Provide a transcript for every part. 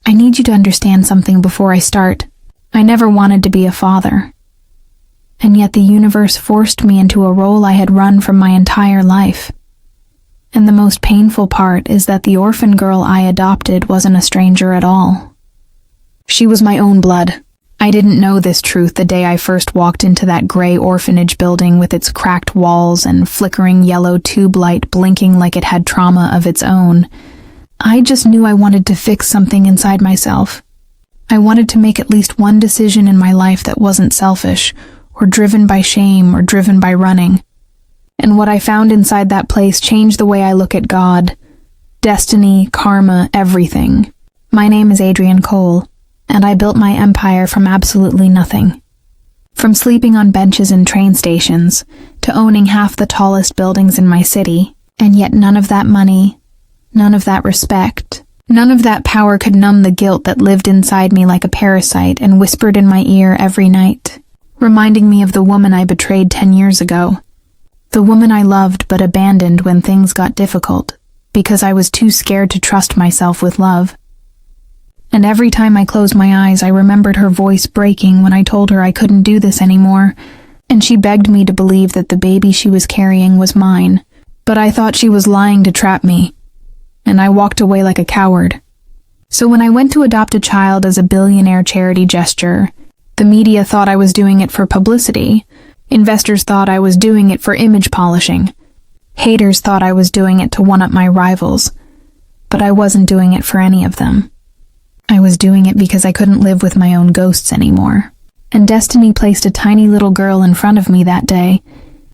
I need you to understand something before I start. I never wanted to be a father. And yet the universe forced me into a role I had run from my entire life. And the most painful part is that the orphan girl I adopted wasn't a stranger at all. She was my own blood. I didn't know this truth the day I first walked into that gray orphanage building with its cracked walls and flickering yellow tube light blinking like it had trauma of its own. I just knew I wanted to fix something inside myself. I wanted to make at least one decision in my life that wasn't selfish, or driven by shame, or driven by running. And what I found inside that place changed the way I look at God, destiny, karma, everything. My name is Adrienne Cole, and I built my empire from absolutely nothing. From sleeping on benches in train stations, to owning half the tallest buildings in my city, and yet none of that money, none of that respect, none of that power could numb the guilt that lived inside me like a parasite and whispered in my ear every night, reminding me of the woman I betrayed 10 years ago. The woman I loved but abandoned when things got difficult, because I was too scared to trust myself with love. And every time I closed my eyes, I remembered her voice breaking when I told her I couldn't do this anymore, and she begged me to believe that the baby she was carrying was mine. But I thought she was lying to trap me, and I walked away like a coward. So when I went to adopt a child as a billionaire charity gesture, the media thought I was doing it for publicity. Investors thought I was doing it for image polishing. Haters thought I was doing it to one-up my rivals. But I wasn't doing it for any of them. I was doing it because I couldn't live with my own ghosts anymore. And destiny placed a tiny little girl in front of me that day,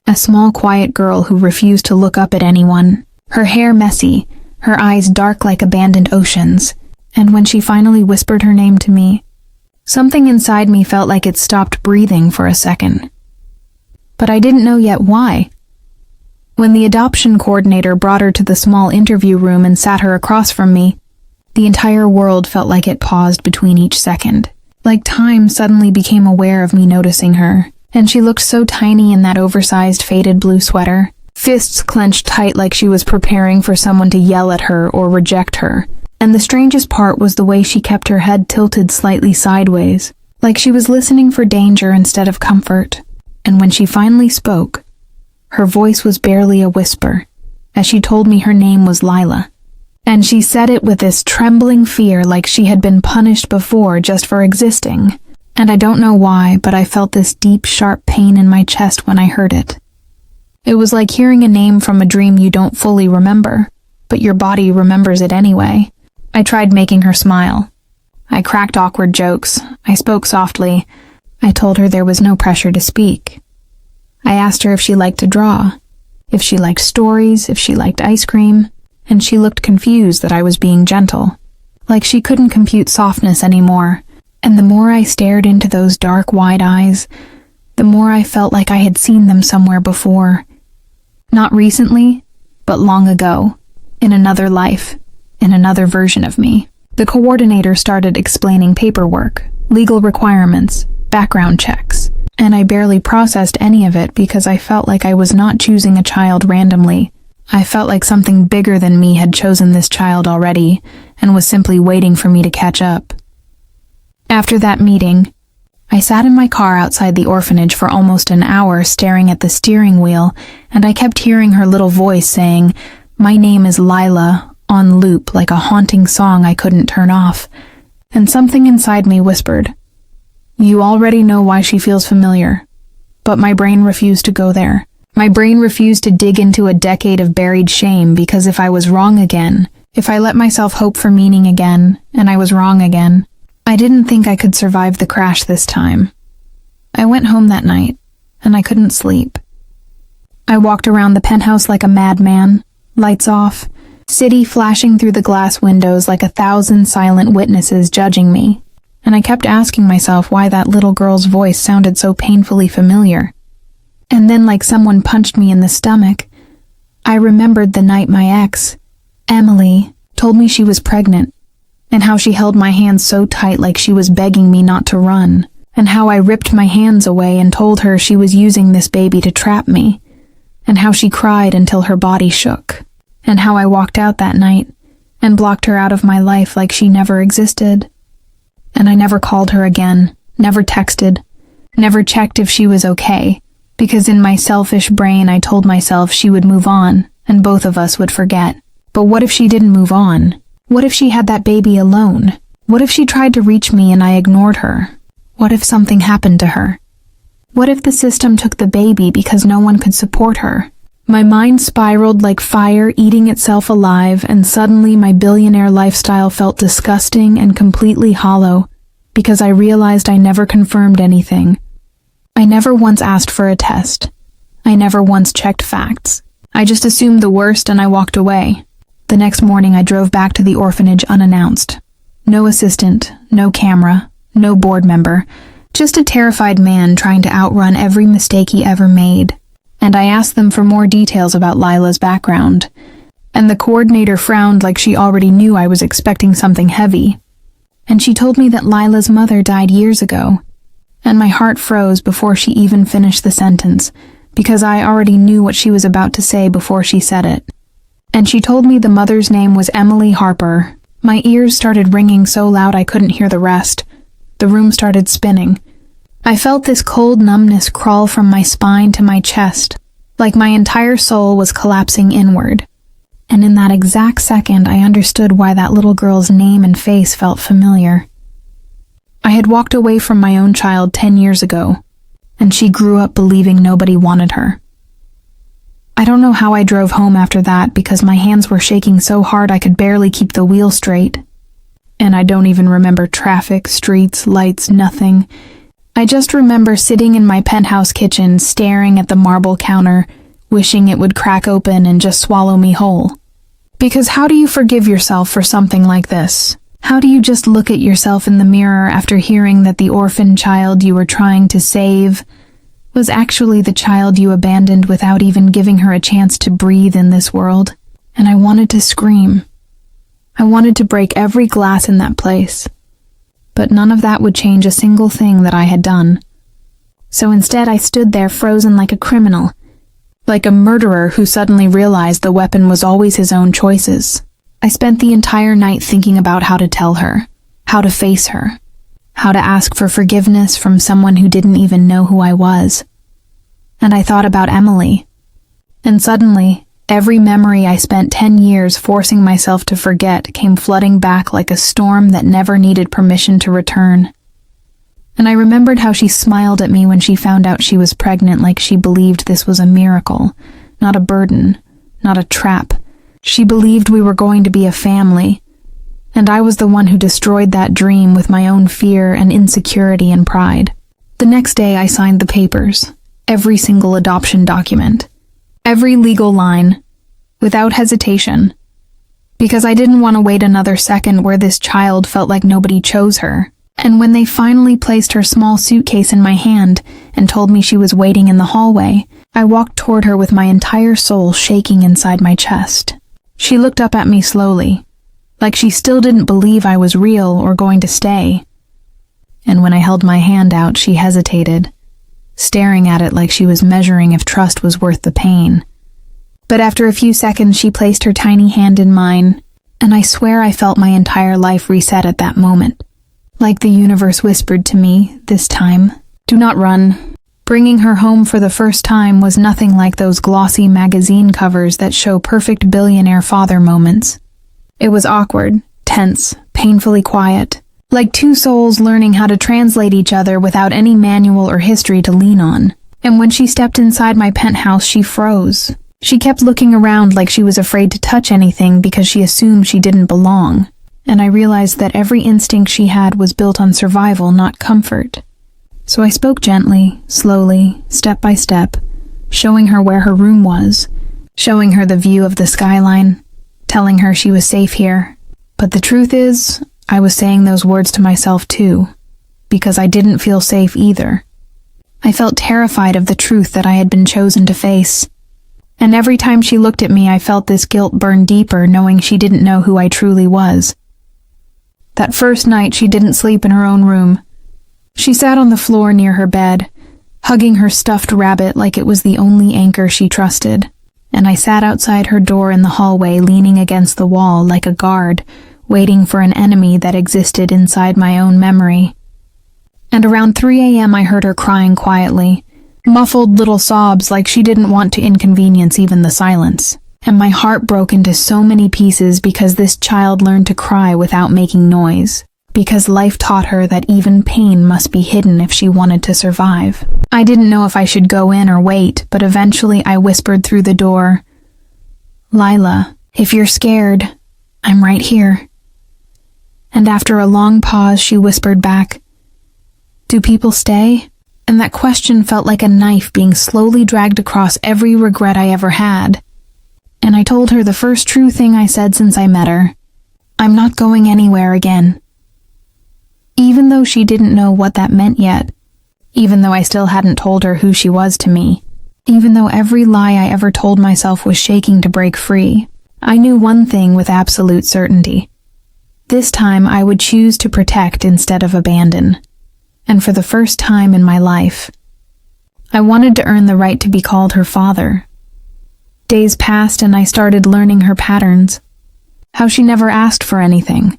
a small quiet girl who refused to look up at anyone, her hair messy, her eyes dark like abandoned oceans. And when she finally whispered her name to me, something inside me felt like it stopped breathing for a second. But I didn't know yet why. When the adoption coordinator brought her to the small interview room and sat her across from me, the entire world felt like it paused between each second. Like time suddenly became aware of me noticing her, and she looked so tiny in that oversized faded blue sweater, fists clenched tight like she was preparing for someone to yell at her or reject her. And the strangest part was the way she kept her head tilted slightly sideways, like she was listening for danger instead of comfort. And when she finally spoke, her voice was barely a whisper, as she told me her name was Lila. And she said it with this trembling fear like she had been punished before just for existing. And I don't know why, but I felt this deep, sharp pain in my chest when I heard it. It was like hearing a name from a dream you don't fully remember, but your body remembers it anyway. I tried making her smile. I cracked awkward jokes. I spoke softly. I told her there was no pressure to speak. I asked her if she liked to draw, if she liked stories, if she liked ice cream, and she looked confused that I was being gentle, like she couldn't compute softness anymore. And the more I stared into those dark, wide eyes, the more I felt like I had seen them somewhere before. Not recently, but long ago, in another life, in another version of me. The coordinator started explaining paperwork, legal requirements, background checks, and I barely processed any of it because I felt like I was not choosing a child randomly. I felt like something bigger than me had chosen this child already and was simply waiting for me to catch up. After that meeting, I sat in my car outside the orphanage for almost an hour staring at the steering wheel, and I kept hearing her little voice saying, "My name is Lila," on loop like a haunting song I couldn't turn off. And something inside me whispered, "You already know why she feels familiar." But my brain refused to go there. My brain refused to dig into a decade of buried shame, because if I was wrong again, if I let myself hope for meaning again, and I was wrong again, I didn't think I could survive the crash this time. I went home that night, and I couldn't sleep. I walked around the penthouse like a madman, lights off, city flashing through the glass windows like 1,000 silent witnesses judging me, and I kept asking myself why that little girl's voice sounded so painfully familiar. And then, like someone punched me in the stomach, I remembered the night my ex, Emily, told me she was pregnant, and how she held my hands so tight like she was begging me not to run, and how I ripped my hands away and told her she was using this baby to trap me, and how she cried until her body shook, and how I walked out that night, and blocked her out of my life like she never existed. And I never called her again, never texted, never checked if she was okay, because in my selfish brain I told myself she would move on and both of us would forget. But what if she didn't move on? What if she had that baby alone? What if she tried to reach me and I ignored her? What if something happened to her? What if the system took the baby because no one could support her? My mind spiraled like fire eating itself alive, and suddenly my billionaire lifestyle felt disgusting and completely hollow because I realized I never confirmed anything. I never once asked for a test. I never once checked facts. I just assumed the worst and I walked away. The next morning I drove back to the orphanage unannounced. No assistant, no camera, no board member, just a terrified man trying to outrun every mistake he ever made. And I asked them for more details about Lila's background, and the coordinator frowned like she already knew I was expecting something heavy. And she told me that Lila's mother died years ago, and my heart froze before she even finished the sentence, because I already knew what she was about to say before she said it. And she told me the mother's name was Emily Harper. My ears started ringing so loud I couldn't hear the rest. The room started spinning. I felt this cold numbness crawl from my spine to my chest, like my entire soul was collapsing inward. And in that exact second, I understood why that little girl's name and face felt familiar. I had walked away from my own child 10 years ago, and she grew up believing nobody wanted her. I don't know how I drove home after that because my hands were shaking so hard I could barely keep the wheel straight. And I don't even remember traffic, streets, lights, nothing. I just remember sitting in my penthouse kitchen, staring at the marble counter, wishing it would crack open and just swallow me whole. Because how do you forgive yourself for something like this? How do you just look at yourself in the mirror after hearing that the orphan child you were trying to save was actually the child you abandoned without even giving her a chance to breathe in this world? And I wanted to scream. I wanted to break every glass in that place. But none of that would change a single thing that I had done. So instead I stood there frozen like a criminal, like a murderer who suddenly realized the weapon was always his own choices. I spent the entire night thinking about how to tell her, how to face her, how to ask for forgiveness from someone who didn't even know who I was. And I thought about Emily. And suddenly, every memory I spent 10 years forcing myself to forget came flooding back like a storm that never needed permission to return. And I remembered how she smiled at me when she found out she was pregnant, like she believed this was a miracle, not a burden, not a trap. She believed we were going to be a family, and I was the one who destroyed that dream with my own fear and insecurity and pride. The next day I signed the papers, every single adoption document, every legal line, without hesitation, because I didn't want to wait another second where this child felt like nobody chose her. And when they finally placed her small suitcase in my hand and told me she was waiting in the hallway, I walked toward her with my entire soul shaking inside my chest. She looked up at me slowly, like she still didn't believe I was real or going to stay. And when I held my hand out, she hesitated, staring at it like she was measuring if trust was worth the pain. But after a few seconds, she placed her tiny hand in mine, and I swear I felt my entire life reset at that moment. Like the universe whispered to me, this time, do not run. Bringing her home for the first time was nothing like those glossy magazine covers that show perfect billionaire father moments. It was awkward, tense, painfully quiet, like two souls learning how to translate each other without any manual or history to lean on. And when she stepped inside my penthouse, she froze. She kept looking around like she was afraid to touch anything because she assumed she didn't belong. And I realized that every instinct she had was built on survival, not comfort. So I spoke gently, slowly, step by step, showing her where her room was, showing her the view of the skyline, telling her she was safe here. But the truth is, I was saying those words to myself too, because I didn't feel safe either. I felt terrified of the truth that I had been chosen to face. And every time she looked at me, I felt this guilt burn deeper, knowing she didn't know who I truly was. That first night, she didn't sleep in her own room. She sat on the floor near her bed, hugging her stuffed rabbit like it was the only anchor she trusted. and I sat outside her door in the hallway, leaning against the wall like a guard, waiting for an enemy that existed inside my own memory. And around 3 a.m. I heard her crying quietly, muffled little sobs like she didn't want to inconvenience even the silence. And my heart broke into so many pieces because this child learned to cry without making noise, because life taught her that even pain must be hidden if she wanted to survive. I didn't know if I should go in or wait, but eventually I whispered through the door, "Lila, if you're scared, I'm right here." And after a long pause, she whispered back, "Do people stay?" And that question felt like a knife being slowly dragged across every regret I ever had. And I told her the first true thing I said since I met her. I'm not going anywhere again. Even though she didn't know what that meant yet, even though I still hadn't told her who she was to me, even though every lie I ever told myself was shaking to break free, I knew one thing with absolute certainty. This time I would choose to protect instead of abandon. And for the first time in my life, I wanted to earn the right to be called her father. Days passed and I started learning her patterns. How she never asked for anything.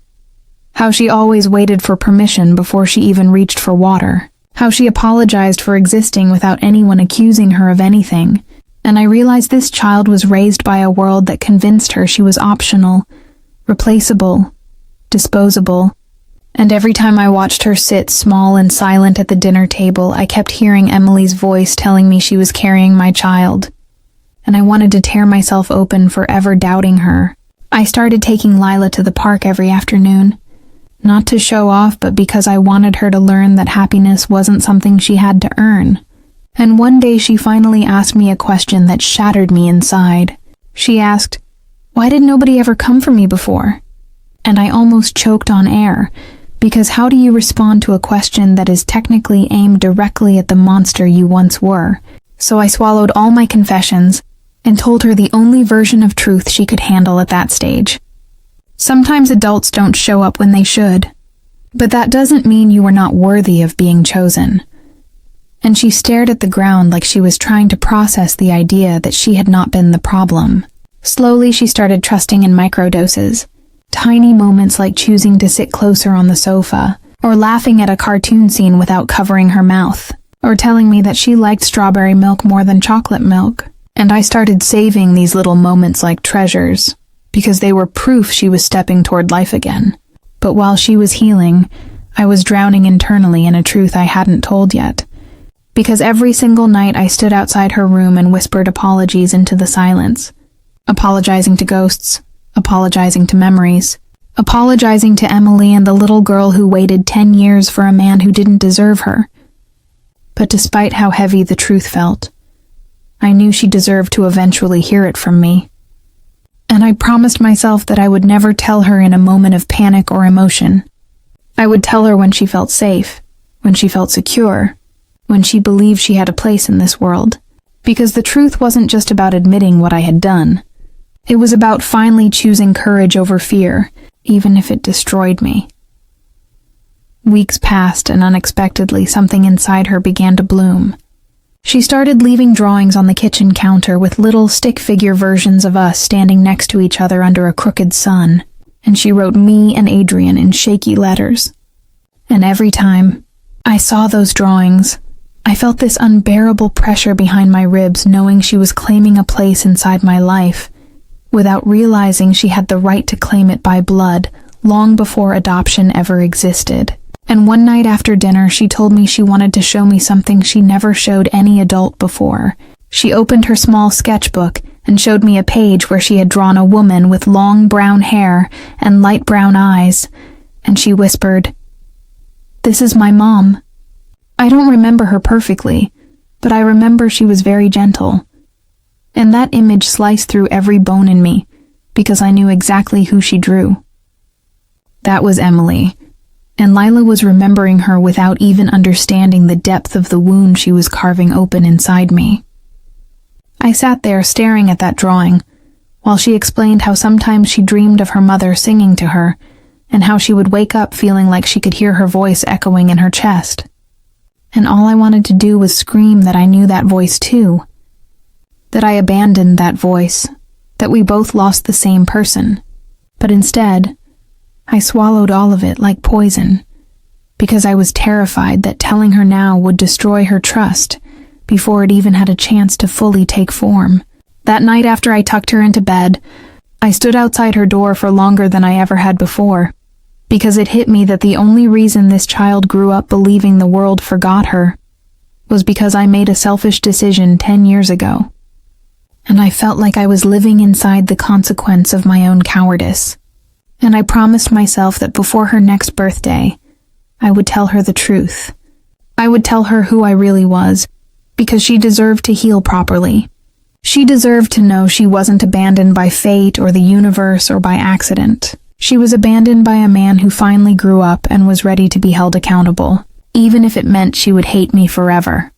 How she always waited for permission before she even reached for water. How she apologized for existing without anyone accusing her of anything. And I realized this child was raised by a world that convinced her she was optional, replaceable, disposable. And every time I watched her sit small and silent at the dinner table, I kept hearing Emily's voice telling me she was carrying my child. And I wanted to tear myself open for ever doubting her. I started taking Lila to the park every afternoon. Not to show off, but because I wanted her to learn that happiness wasn't something she had to earn. And one day she finally asked me a question that shattered me inside. She asked, "Why did nobody ever come for me before?" And I almost choked on air, because how do you respond to a question that is technically aimed directly at the monster you once were? So I swallowed all my confessions and told her the only version of truth she could handle at that stage. Sometimes adults don't show up when they should, but that doesn't mean you are not worthy of being chosen. And she stared at the ground like she was trying to process the idea that she had not been the problem. Slowly she started trusting in microdoses, tiny moments like choosing to sit closer on the sofa, or laughing at a cartoon scene without covering her mouth, or telling me that she liked strawberry milk more than chocolate milk. And I started saving these little moments like treasures, because they were proof she was stepping toward life again. But while she was healing, I was drowning internally in a truth I hadn't told yet. Because every single night I stood outside her room and whispered apologies into the silence. Apologizing to ghosts, apologizing to memories, apologizing to Emily and the little girl who waited 10 years for a man who didn't deserve her. But despite how heavy the truth felt, I knew she deserved to eventually hear it from me. And I promised myself that I would never tell her in a moment of panic or emotion. I would tell her when she felt safe, when she felt secure, when she believed she had a place in this world. Because the truth wasn't just about admitting what I had done. It was about finally choosing courage over fear, even if it destroyed me. Weeks passed and unexpectedly something inside her began to bloom. She started leaving drawings on the kitchen counter with little stick figure versions of us standing next to each other under a crooked sun, and she wrote me and Adrian in shaky letters. And every time I saw those drawings, I felt this unbearable pressure behind my ribs, knowing she was claiming a place inside my life, without realizing she had the right to claim it by blood long before adoption ever existed. And one night after dinner, she told me she wanted to show me something she never showed any adult before. She opened her small sketchbook and showed me a page where she had drawn a woman with long brown hair and light brown eyes, and she whispered, "This is my mom." I don't remember her perfectly, but I remember she was very gentle. And that image sliced through every bone in me, because I knew exactly who she drew. That was Emily. And Lila was remembering her without even understanding the depth of the wound she was carving open inside me. I sat there staring at that drawing, while she explained how sometimes she dreamed of her mother singing to her, and how she would wake up feeling like she could hear her voice echoing in her chest. And all I wanted to do was scream that I knew that voice too. that I abandoned that voice, that we both lost the same person. But instead, I swallowed all of it like poison, because I was terrified that telling her now would destroy her trust before it even had a chance to fully take form. That night after I tucked her into bed, I stood outside her door for longer than I ever had before, because it hit me that the only reason this child grew up believing the world forgot her was because I made a selfish decision 10 years ago. And I felt like I was living inside the consequence of my own cowardice. And I promised myself that before her next birthday, I would tell her the truth. I would tell her who I really was, because she deserved to heal properly. She deserved to know she wasn't abandoned by fate or the universe or by accident. She was abandoned by a man who finally grew up and was ready to be held accountable, even if it meant she would hate me forever.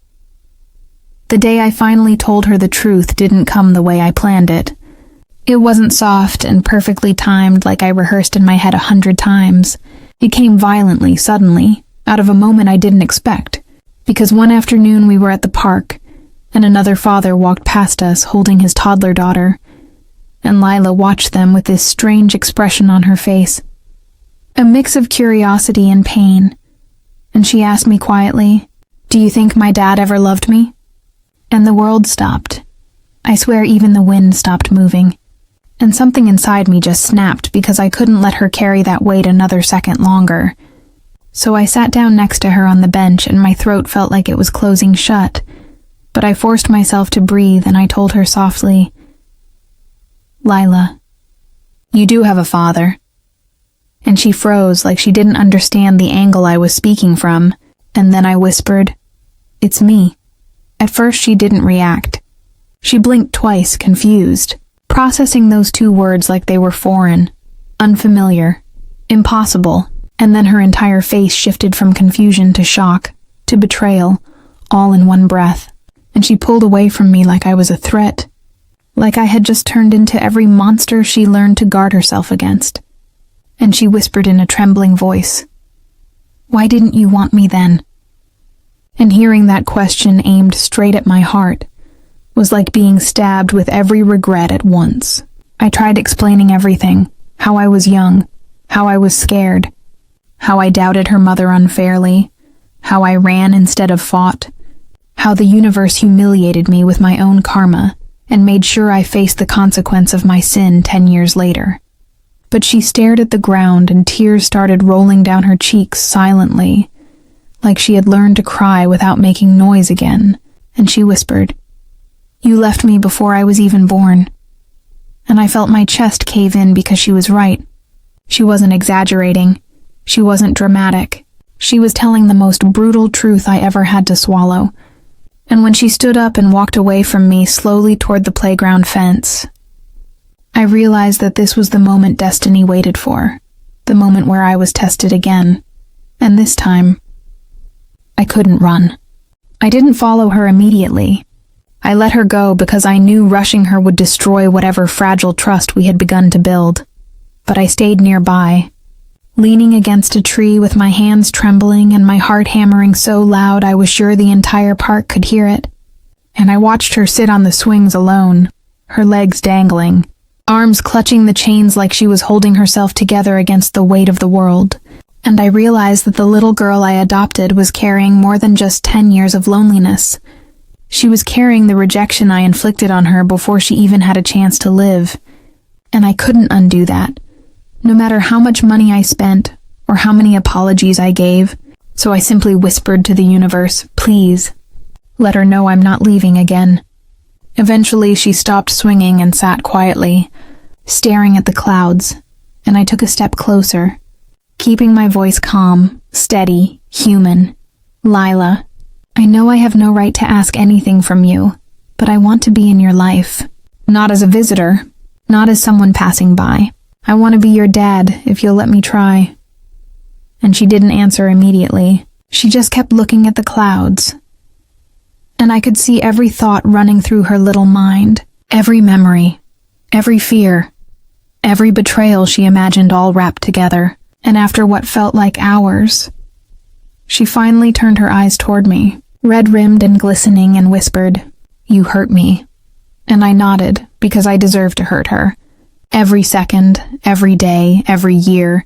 The day I finally told her the truth didn't come the way I planned it. It wasn't soft and perfectly timed like I rehearsed in my head 100 times. It came violently, suddenly, out of a moment I didn't expect, because one afternoon we were at the park, and another father walked past us holding his toddler daughter, and Lila watched them with this strange expression on her face, a mix of curiosity and pain, and she asked me quietly, "Do you think my dad ever loved me?" And the world stopped. I swear even the wind stopped moving, and something inside me just snapped because I couldn't let her carry that weight another second longer. So I sat down next to her on the bench and my throat felt like it was closing shut, but I forced myself to breathe and I told her softly, "Lila, you do have a father." And she froze like she didn't understand the angle I was speaking from, and then I whispered, "It's me." At first she didn't react. She blinked twice, confused, processing those two words like they were foreign, unfamiliar, impossible, and then her entire face shifted from confusion to shock, to betrayal, all in one breath, and she pulled away from me like I was a threat, like I had just turned into every monster she learned to guard herself against. And she whispered in a trembling voice, "Why didn't you want me then?" And hearing that question aimed straight at my heart was like being stabbed with every regret at once. I tried explaining everything, how I was young, how I was scared, how I doubted her mother unfairly, how I ran instead of fought, how the universe humiliated me with my own karma and made sure I faced the consequence of my sin 10 years later. But she stared at the ground and tears started rolling down her cheeks silently, like she had learned to cry without making noise again, and she whispered, "You left me before I was even born." And I felt my chest cave in because she was right. She wasn't exaggerating. She wasn't dramatic. She was telling the most brutal truth I ever had to swallow. And when she stood up and walked away from me slowly toward the playground fence, I realized that this was the moment destiny waited for, the moment where I was tested again. And this time, I couldn't run. I didn't follow her immediately. I let her go because I knew rushing her would destroy whatever fragile trust we had begun to build. But I stayed nearby, leaning against a tree with my hands trembling and my heart hammering so loud I was sure the entire park could hear it. And I watched her sit on the swings alone, her legs dangling, arms clutching the chains like she was holding herself together against the weight of the world. And I realized that the little girl I adopted was carrying more than just 10 years of loneliness. She was carrying the rejection I inflicted on her before she even had a chance to live. And I couldn't undo that, no matter how much money I spent or how many apologies I gave. So I simply whispered to the universe, "Please, let her know I'm not leaving again." Eventually she stopped swinging and sat quietly, staring at the clouds, and I took a step closer, keeping my voice calm, steady, human. "Lila, I know I have no right to ask anything from you, but I want to be in your life. Not as a visitor, not as someone passing by. I want to be your dad, if you'll let me try." And she didn't answer immediately. She just kept looking at the clouds. And I could see every thought running through her little mind, every memory, every fear, every betrayal she imagined all wrapped together. And after what felt like hours, she finally turned her eyes toward me, red-rimmed and glistening, and whispered, "You hurt me. And I nodded, because I deserved to hurt her. Every second, every day, every year.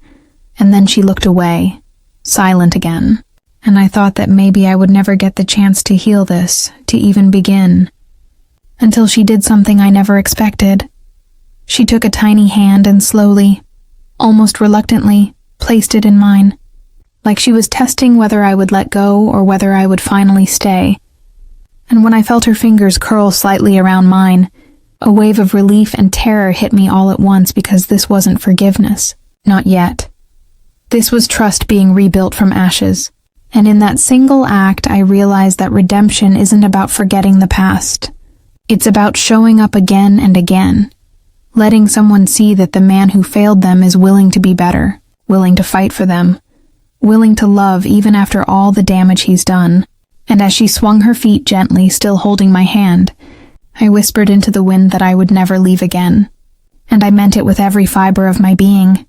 And then she looked away, silent again. And I thought that maybe I would never get the chance to heal this, to even begin. Until she did something I never expected. She took a tiny hand and slowly, almost reluctantly, placed it in mine. Like she was testing whether I would let go or whether I would finally stay. And when I felt her fingers curl slightly around mine, a wave of relief and terror hit me all at once because this wasn't forgiveness. Not yet. This was trust being rebuilt from ashes. And in that single act, I realized that redemption isn't about forgetting the past. It's about showing up again and again. Letting someone see that the man who failed them is willing to be better, willing to fight for them, willing to love even after all the damage he's done. And as she swung her feet gently, still holding my hand, I whispered into the wind that I would never leave again. And I meant it with every fiber of my being.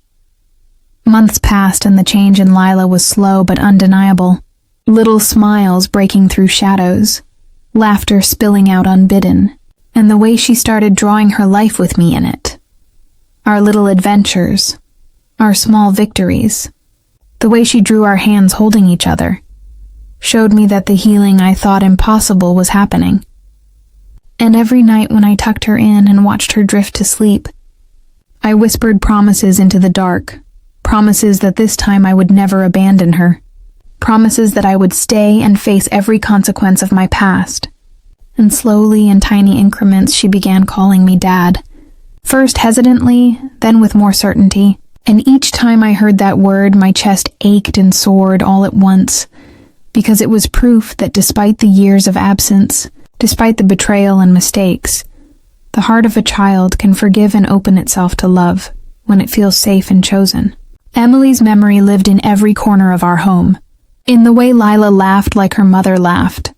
Months passed and the change in Lila was slow but undeniable. Little smiles breaking through shadows, laughter spilling out unbidden, and the way she started drawing her life with me in it. Our little adventures, our small victories, the way she drew our hands holding each other, showed me that the healing I thought impossible was happening. And every night when I tucked her in and watched her drift to sleep, I whispered promises into the dark, promises that this time I would never abandon her, promises that I would stay and face every consequence of my past. And slowly, in tiny increments, she began calling me Dad. First hesitantly, then with more certainty, and each time I heard that word, my chest ached and soared all at once, because it was proof that despite the years of absence, despite the betrayal and mistakes, the heart of a child can forgive and open itself to love when it feels safe and chosen. Emily's memory lived in every corner of our home, in the way Lila laughed like her mother laughed,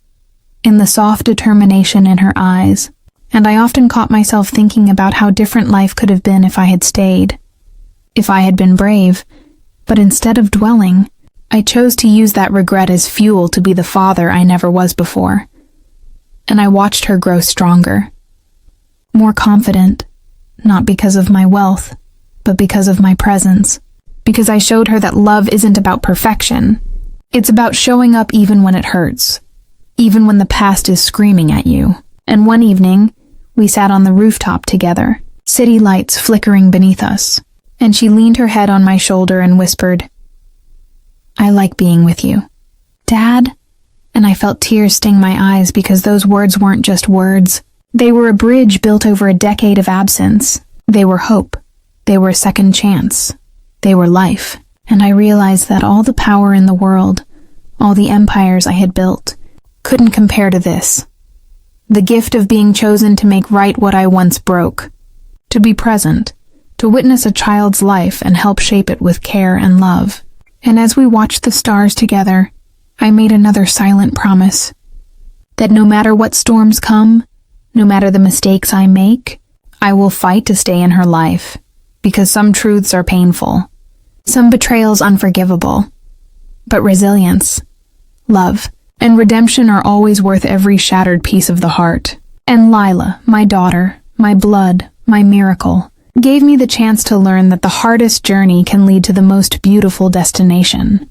in the soft determination in her eyes, and I often caught myself thinking about how different life could have been if I had stayed, if I had been brave, but instead of dwelling, I chose to use that regret as fuel to be the father I never was before. And I watched her grow stronger, more confident, not because of my wealth, but because of my presence, because I showed her that love isn't about perfection. It's about showing up even when it hurts, even when the past is screaming at you. And one evening, we sat on the rooftop together, city lights flickering beneath us, and she leaned her head on my shoulder and whispered, "I like being with you." "Dad?" And I felt tears sting my eyes because those words weren't just words. They were a bridge built over a decade of absence. They were hope. They were a second chance. They were life. And I realized that all the power in the world, all the empires I had built, couldn't compare to this. The gift of being chosen to make right what I once broke. To be present, to witness a child's life and help shape it with care and love. And as we watched the stars together, I made another silent promise. That no matter what storms come, no matter the mistakes I make, I will fight to stay in her life. Because some truths are painful. Some betrayals unforgivable. But resilience, love, and redemption are always worth every shattered piece of the heart. And Lila, my daughter, my blood, my miracle, gave me the chance to learn that the hardest journey can lead to the most beautiful destination.